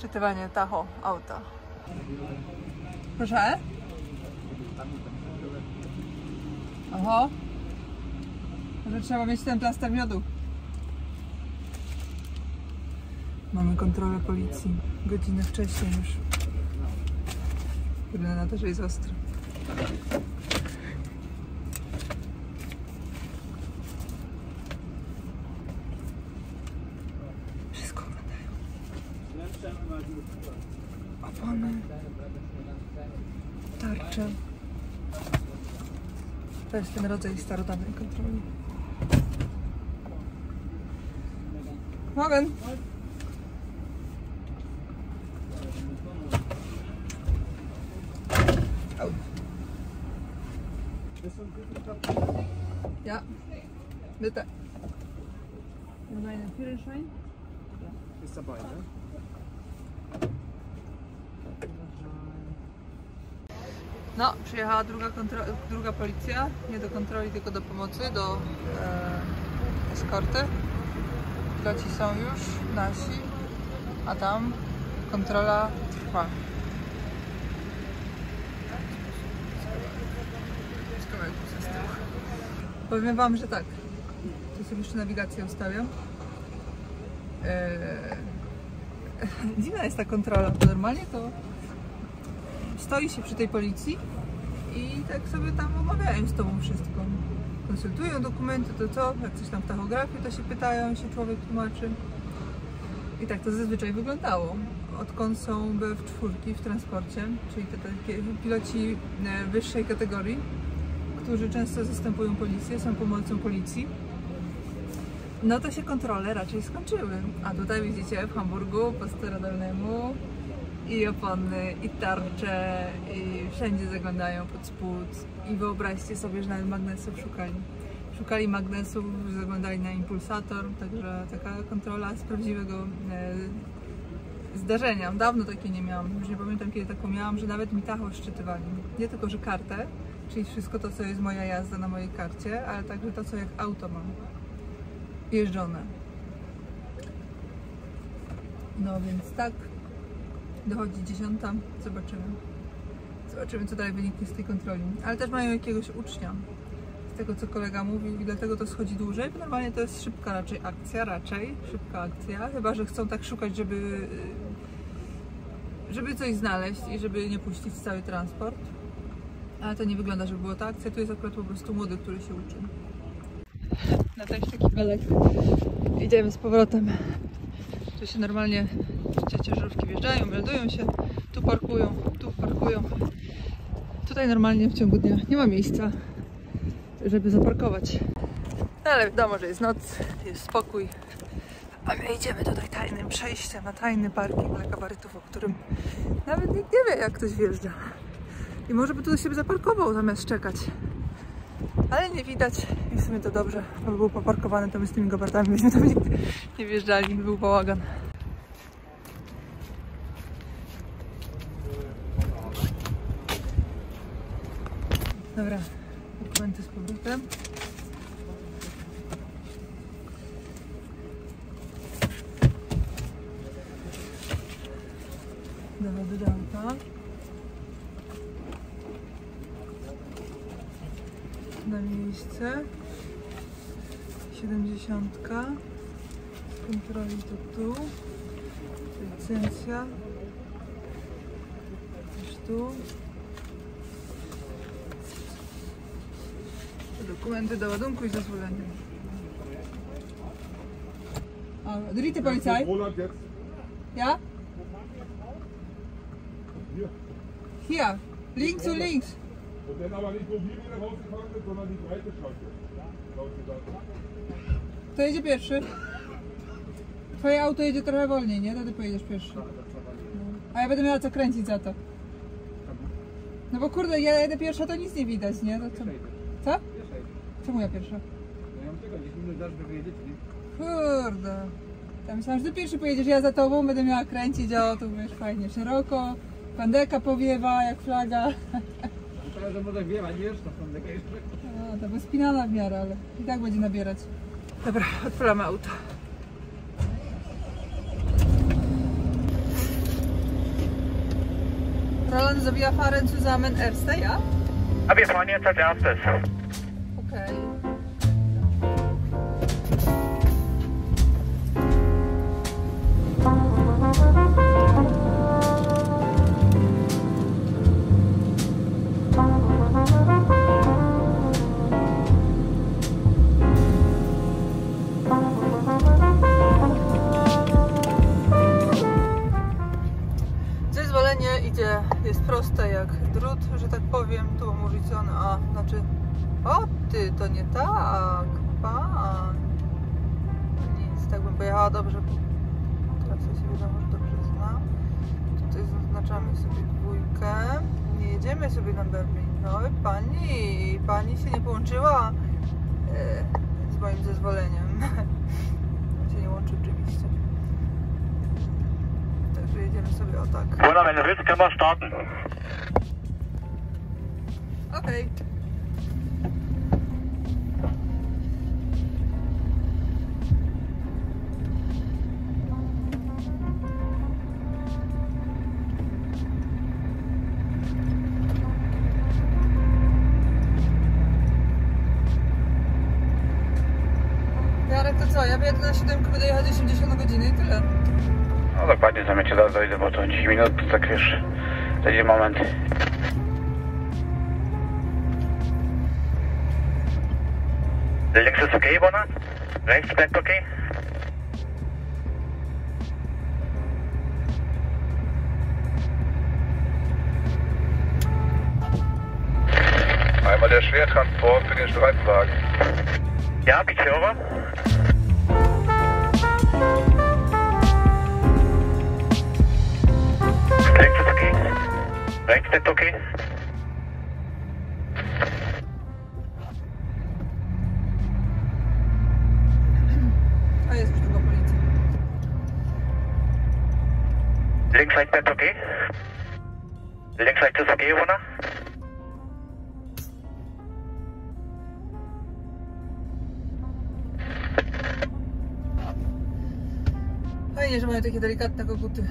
Szczytywanie tacho auta. Proszę? Oho. Może trzeba mieć ten plaster miodu. Mamy kontrolę policji. Godzinę wcześniej już. Wygląda na to, że jest ostro. Wszystko oglądają. Opony. Tarcze. To jest ten rodzaj starodawnej kontroli. Morgen! Ja, bitte. Meinen Führerschein? Ist dabei, ne? No, przyjechała druga policja, nie do kontroli, tylko do pomocy, do eskorty. Piloci są już nasi, a tam kontrola trwa. Powiem wam, że tak, tu sobie jeszcze nawigację ustawiam. Dziwna jest ta kontrola, bo normalnie to stoi się przy tej policji i tak sobie tam omawiają z tobą wszystko. Konsultują dokumenty, to co, jak coś tam w tachografii, to się pytają, się człowiek tłumaczy. I tak to zazwyczaj wyglądało. Odkąd są BF4 w transporcie, czyli te takie piloci wyższej kategorii, którzy często zastępują policję, są pomocą policji, no to się kontrole raczej skończyły. A tutaj widzicie w Hamburgu po starodawnemu i opony, i tarcze, i wszędzie zaglądają pod spód. I wyobraźcie sobie, że nawet magnesów szukali. Szukali magnesów, zaglądali na impulsator, także taka kontrola z prawdziwego zdarzenia. Dawno takiej nie miałam, już nie pamiętam kiedy taką miałam, że nawet mi tacho szczytywali. Nie tylko, że kartę, czyli wszystko to, co jest moja jazda na mojej karcie, ale także to, co jak auto mam jeżdżone. No więc tak, dochodzi 10, zobaczymy. Zobaczymy, co dalej wyniknie z tej kontroli. Ale też mają jakiegoś ucznia, z tego, co kolega mówił, i dlatego to schodzi dłużej, bo normalnie to jest szybka szybka akcja, chyba że chcą tak szukać, żeby coś znaleźć i żeby nie puścić cały transport. Ale to nie wygląda, żeby była ta akcja. Tu jest akurat po prostu młody, który się uczy. Na taki belek. Idziemy z powrotem. Tu się normalnie ciężarówki wjeżdżają, meldują się. Tu parkują, tu parkują. Tutaj normalnie w ciągu dnia nie ma miejsca, żeby zaparkować. No ale wiadomo, że jest noc, jest spokój. A my idziemy tutaj tajnym przejściem na tajny parking dla gabarytów, o którym nawet nikt nie wie, jak ktoś wjeżdża. I może by tu do siebie zaparkował zamiast czekać. Ale nie widać i w sumie to dobrze, bo był poparkowany to my z tymi gabarytami, byśmy tam nikt nie wjeżdżali, był bałagan. Dobra, dokumenty z powrotem. Dowody do auta. Na miejsce 70, z kontroli to tu, licencja też tu, dokumenty do ładunku i zezwolenia. Dritte Polizei? Ja? Hier, links und links. Und dann aber nicht, wo wir wieder rausgefahren sind, sondern die breite Schranke. To jedzie pierwszy. Twoje auto jedzie trochę wolniej, nie? To ty pojedziesz pierwszy. A ja będę miała co kręcić za to. No bo kurde, ja jedę pierwsza, to nic nie widać, nie? To co? Co? Czemu ja pierwsza? Kurde. Ja myślałam, że ty pierwszy pojedziesz, ja za tobą będę miała kręcić, a o tu wiesz, fajnie, szeroko. Pandeka powiewa jak flaga. No, to była spinana w miarę, ale i tak będzie nabierać. Dobra, odpalamy auto. Roland, so wir fahren zusammen Erste, ja? Ja, wir fahren jetzt als erstes. Okay. Jest proste jak drut, że tak powiem. Tu mam ulicone, a znaczy, o ty, to nie tak, pan. Nic, tak bym pojechała dobrze. Teraz ja się wiadomo, że dobrze znam. Tutaj zaznaczamy sobie dwójkę. Nie jedziemy sobie na Berlin. No pani się nie połączyła z moim zezwoleniem. Się nie łączy oczywiście. Także jedziemy sobie o tak. Voilà, wenn du willst, können wir starten. Okej. Jarek, to co? Ja wyjadę na 7, będę jechać 80 na godzinę i tyle. No dokładnie, za mnie cię dojdę, bo to 10 minut, to tak wiesz, taki moment. Links ist okay, Bonner? Rechts bleibt okay? Einmal der Schwertransport für den Streifenwagen. Ja, bitte over. Links ist okay. Rechts bleibt okay. A jest już tylko policja. Links rechts bleibt okay. Links rechts ist okay, Bonner? Fajnie, że mają takie delikatne koguty.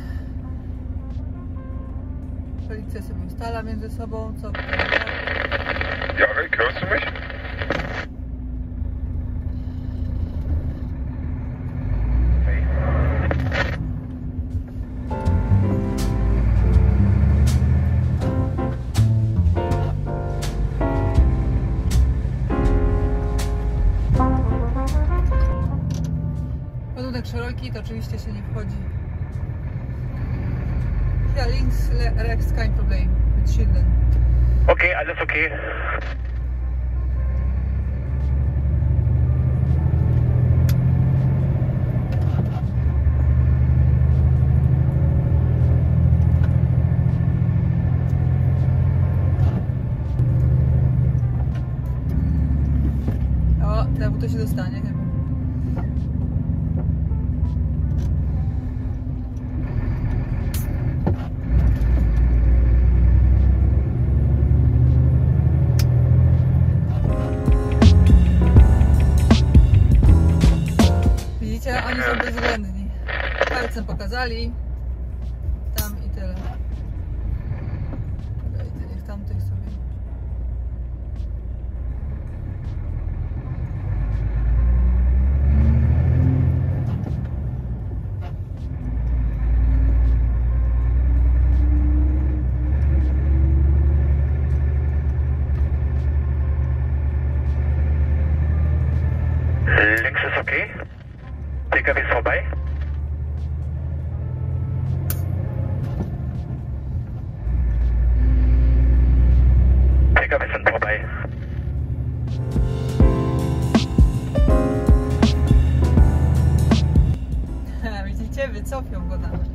Policja sobie ustala między sobą, co... Jarek, hörst du mich? Ładunek szeroki, to oczywiście się nie wchodzi. Ja, links, rechts, kein Problem. Mit Schildern. Okay, alles okay. O, teraz to się dostanie chyba. Widzicie, oni są bezwzględni. Palcem pokazali. Tam i tyle. Czekajcie, niech tamtych sobie... Links ist okay. PKW ist vorbei. PKW sind vorbei. Widzicie, wycofią go nawet.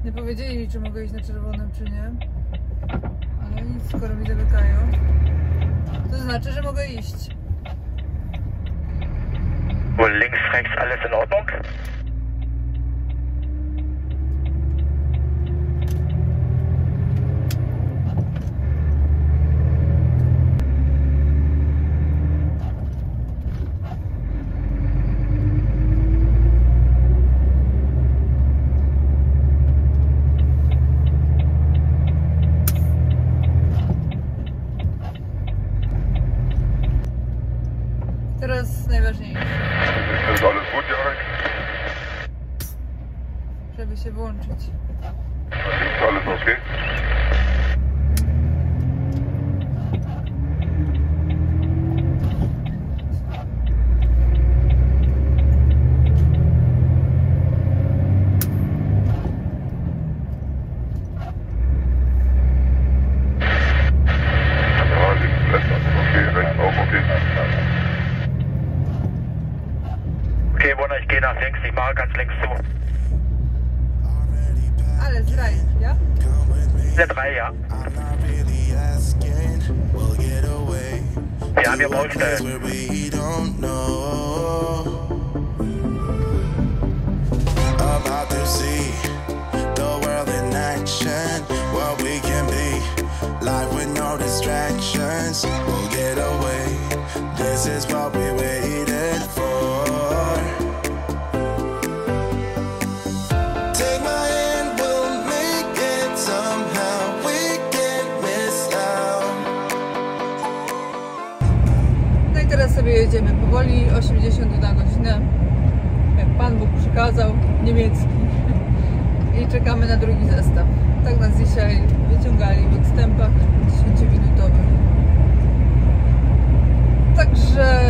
Nie powiedzieli mi, czy mogę iść na czerwonym, czy nie. Ale nic, skoro mi zamykają, to znaczy, że mogę iść. Links, rechts, alles in Ordnung? Teraz najważniejsze. Ist alles gut, Jarek? Żeby się włączyć. Ist alles okay? Ja, links, rechts, alles okay, rechts auch okay. Okay, Wunder, ich gehe nach links, ich mache ganz links zu. Ale zraj, ja? Der 3, ja. Wir haben hier Baustellen. About to see the world in action, what we can be, life with no distractions, we'll get away, this is what we waited for. Take my hand, we'll make it somehow, we can't miss out. No i teraz sobie jedziemy powoli, 80 na godzinę. Jak Pan Bóg przykazał, niemiecki. I czekamy na drugi zestaw. Tak nas dzisiaj wyciągali w odstępach 10-minutowych. Także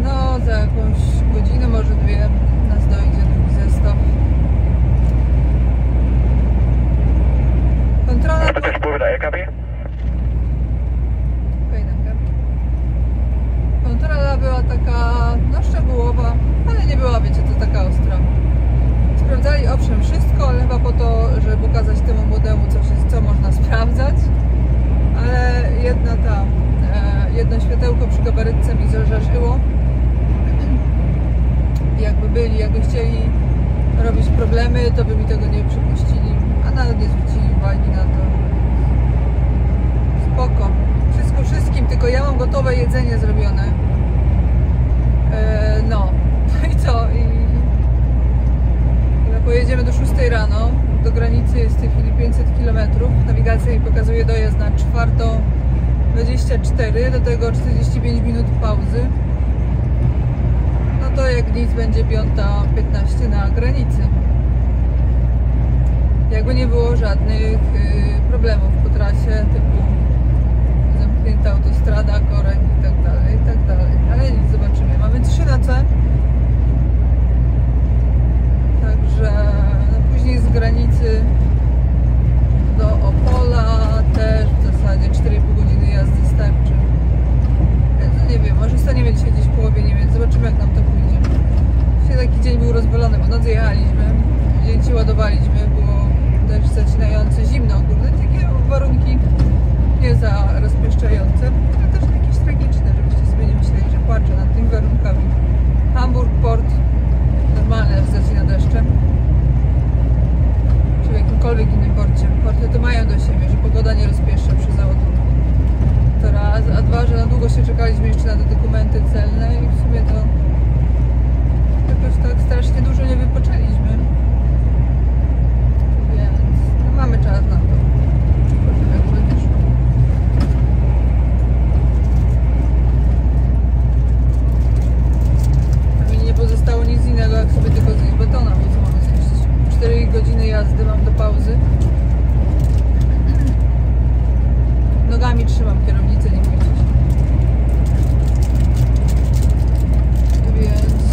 no za jakąś godzinę, może dwie nas dojdzie drugi zestaw. Kontrola Bitte Spur wieder LKW. Kontrola była taka, no szczegółowa, ale nie była, wiecie, to taka ostra. Sprawdzali owszem wszystko, ale chyba po to, żeby pokazać temu młodemu, co można sprawdzać. Ale jedno światełko przy gabarytce mi zażarzyło. Jakby chcieli robić problemy, to by mi tego nie przypuścili, a nawet nie zwrócili uwagi na to. Spoko. Wszystko wszystkim, tylko ja mam gotowe jedzenie zrobione. No i co? Pojedziemy do 6 rano. Do granicy jest w tej chwili 500 km. Nawigacja mi pokazuje dojazd na 4:24, do tego 45 minut pauzy. No to jak nic będzie 5:15 na granicy. Jakby nie było żadnych problemów po trasie, typu zamknięta autostrada, korek i tak dalej, i tak dalej. Ale nic, zobaczymy. Mamy 3 noce. Także no, później z granicy do Opola też w zasadzie 4,5 godziny jazdy starczy. Więc nie wiem, może staniemy dzisiaj gdzieś w połowie Niemiec, zobaczymy jak nam to pójdzie. Dzisiaj taki dzień był rozwalony, bo nocy jechaliśmy, dzień się ładowaliśmy, było deszcz zacinający, zimno, kurde, takie warunki nie za rozpieszczające, ale też jakieś tragiczne, żebyście sobie nie myśleli, że płaczę nad tymi warunkami. Hamburg, port, normalne w zacina deszczem. Czy w jakimkolwiek innym porcie. Porty to mają do siebie, że pogoda nie rozpieszcza przy załadunku. To raz, a dwa, że na długo się czekaliśmy jeszcze na te dokumenty celne i w sumie to jakoś tak strasznie dużo nie wypoczęliśmy. Więc no, mamy czas na to. Zobaczymy jak będzie szło. Nie pozostało nic innego, jak sobie tylko zjeść batona, bo co mamy zjeść? 4 godziny jazdy mam do pauzy. Nogami trzymam kierownicę, nie bójcie się. Więc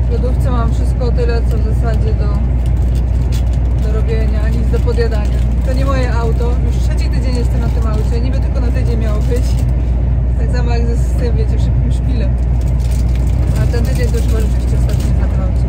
w lodówce mam wszystko tyle, co w zasadzie do robienia, nic do podjadania. To nie moje auto, już 3. tydzień jestem na tym aucie, niby tylko na tydzień miało być. Tak samo jak ze systemem, wiecie, szybkim szpilem. A ten tydzień to już chyba rzeczywiście ostatni na tym aucie.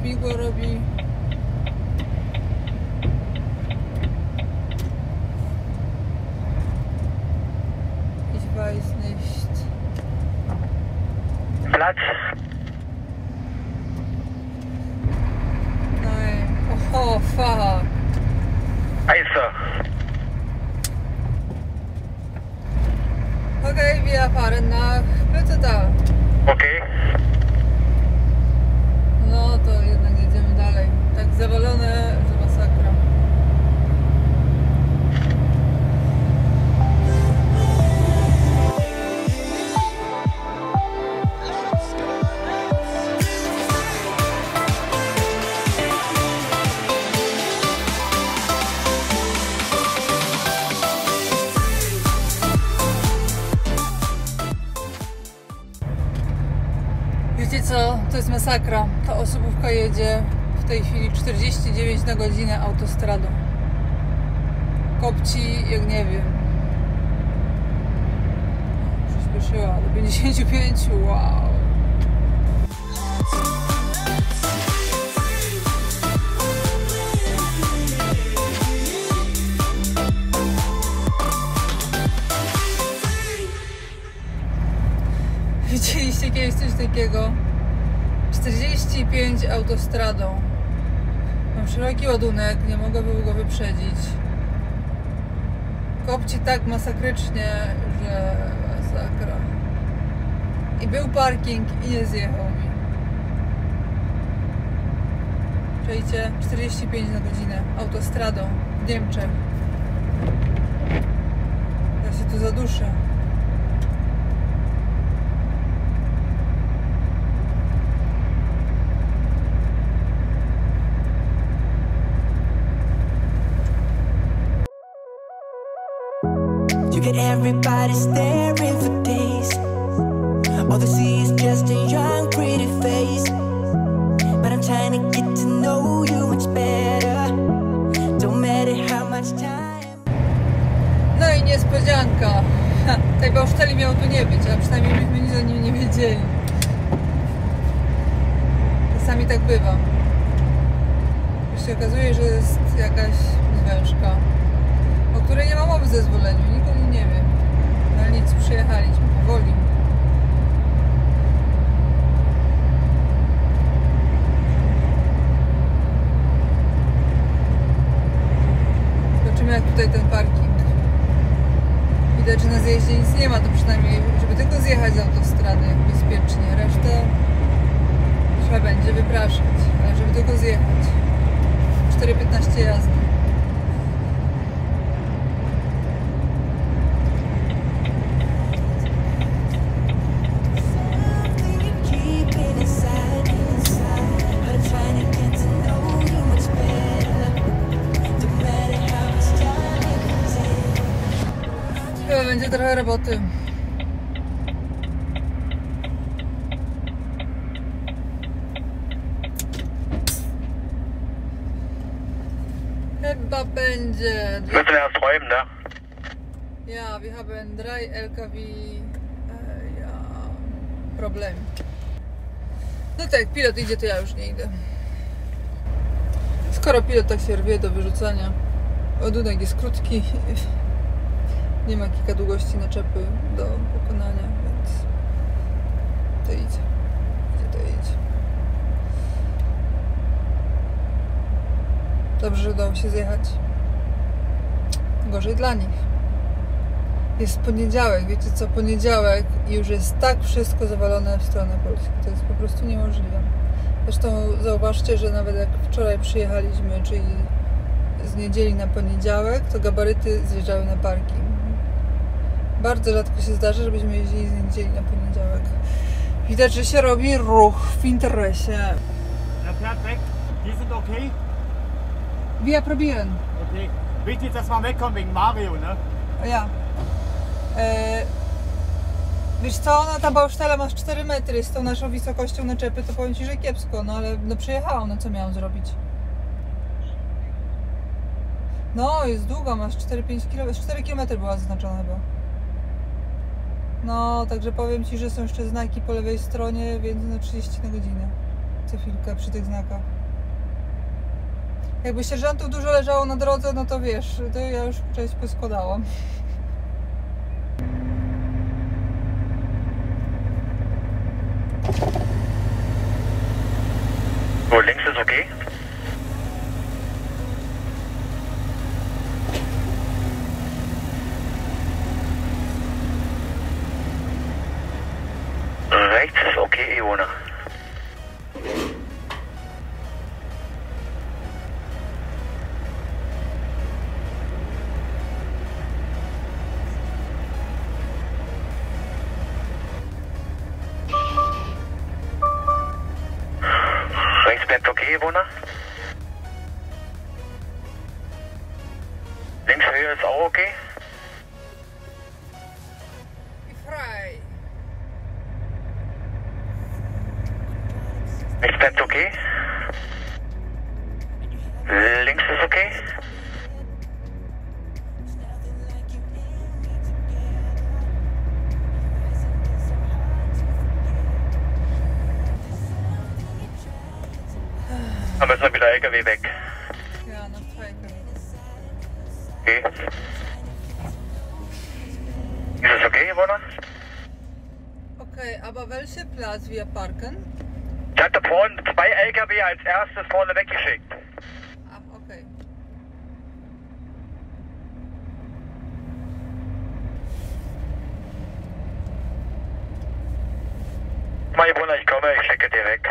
śmigło robi. Ich weiß nicht. Platz. Nein. Oh, fuck. Eise. Okay, wir fahren nach Plötzetal. Okay. No to jednak jedziemy dalej. Tak zawalone, że masakra. Wiecie co? To jest masakra. Ta osobówka jedzie w tej chwili 49 na godzinę autostradą. Kopci, jak nie wiem. Przyspieszyła do 55. Wow. Widzieliście kiedyś coś takiego? 45 autostradą. Mam szeroki ładunek, nie mogę go wyprzedzić. Kopci tak masakrycznie, że masakra. I był parking i nie zjechał mi. Czujcie? 45 na godzinę autostradą w Niemczech. Ja się tu zaduszę. You get everybody staring for days. All they see is just a young, pretty face. But I'm trying to get to know you much better. Don't matter how much time. No i niespodzianka. Tej Bauszteli miało tu nie być, a przynajmniej myśmy nic o nim nie wiedzieli. Czasami tak bywa. Już się okazuje, że jest jakaś zwężka, o której nie ma mowy w zezwoleniu, nikt o nim nie wie. No ale nic, przyjechaliśmy powoli. Zobaczymy, jak tutaj ten parking. Widać, że na zjeździe nic nie ma, to przynajmniej, żeby tylko zjechać z autostrady bezpiecznie. Resztę trzeba będzie wypraszać, ale żeby tylko zjechać. 4,15 jazdy. Chyba będzie trochę roboty. Chyba będzie. Müssen erst räumen, ne? Ja, wir haben 3 LKW. Ja, problem. No tak, pilot idzie, to ja już nie idę. Skoro pilot tak się rwie do wyrzucania, ładunek jest krótki, nie ma kilka długości naczepy do pokonania, więc to idzie. To idzie. Dobrze, że udało się zjechać. Gorzej dla nich. Jest poniedziałek, wiecie co? Poniedziałek i już jest tak wszystko zawalone w stronę Polski. To jest po prostu niemożliwe. Zresztą zauważcie, że nawet jak wczoraj przyjechaliśmy, czyli z niedzieli na poniedziałek, to gabaryty zjeżdżały na parking. Bardzo rzadko się zdarza, żebyśmy jeździli z niedzieli na poniedziałek. Widać, że się robi ruch w interesie. Er fährt weg. Die sind okay? Wir probieren. Okay. Wichtig, dass wir wegkommen wegen Mario, ne? Ja. Wiesz co, no ta Baustella ma 4 metry z tą naszą wysokością naczepy, to powiem Ci, że kiepsko, no ale no przyjechałam, no co miałam zrobić? No, jest długa, masz 4-5 km, 4 km była zaznaczona chyba. No, także powiem Ci, że są jeszcze znaki po lewej stronie, więc no 30 na godzinę. co chwilkę przy tych znakach. Jakby sierżantów dużo leżało na drodze, no to wiesz, to ja już część poskładałam. So, links ist okay. Rechts ist okay, Ione. Rechts bleibt okay, Ione. Links Höhe ist auch okay. Frei. Rechts bleibt okay. Links ist okay. Dann müssen wir wieder LKW weg. Ja, noch 2 Kilometer. Okay. Ist es okay, Iwona? Okay, aber welcher Platz wir parken? Ich hatte vorhin 2 LKW als erstes vorne weggeschickt. Ah, okay. Mal, Iwona, ich komme, ich schicke dir weg.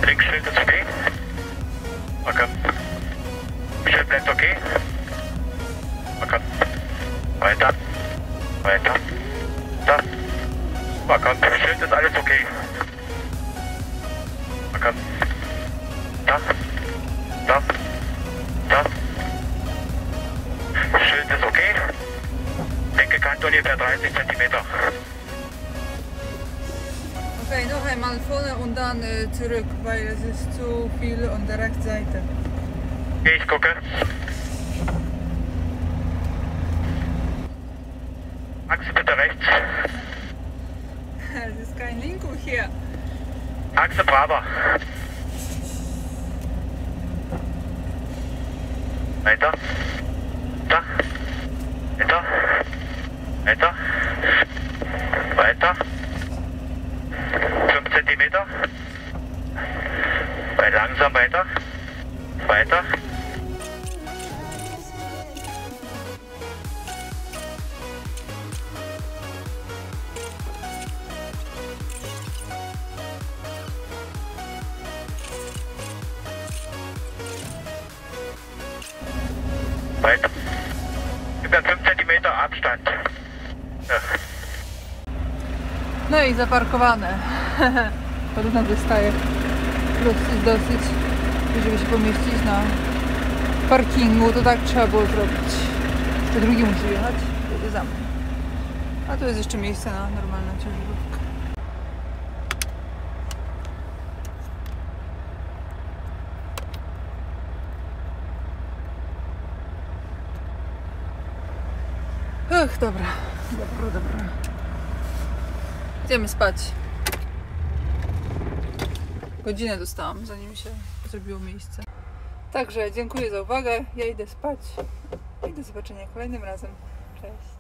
Linksschild ist okay. Okay. Schild bleibt okay. Okay. Weiter. Weiter. Da. Okay. Schild ist alles okay. Okay. Da. Da. Da. Schild ist okay. Linke Kante ungefähr 30 cm. Okay, noch einmal vorne und dann zurück, weil es ist zu viel an der Rechtsseite. Okay, ich gucke. Achse bitte rechts. Es ist kein Linko hier. Achse Brava. Weiter. Da. Weiter. Weiter. Weiter. 5 cm. Langsam weiter. Weiter. Weiter. Über 5 cm Abstand. Ja. No i zaparkowane. Podobno wystaje dosyć, żeby się pomieścić na parkingu, to tak trzeba było zrobić. Jeszcze drugi musi jechać, jedzie za mną. A tu jest jeszcze miejsce na normalną ciężarówkę. Ach, dobra. Idziemy spać. Godzinę dostałam, zanim się zrobiło miejsce. Także dziękuję za uwagę. Ja idę spać. I do zobaczenia kolejnym razem. Cześć.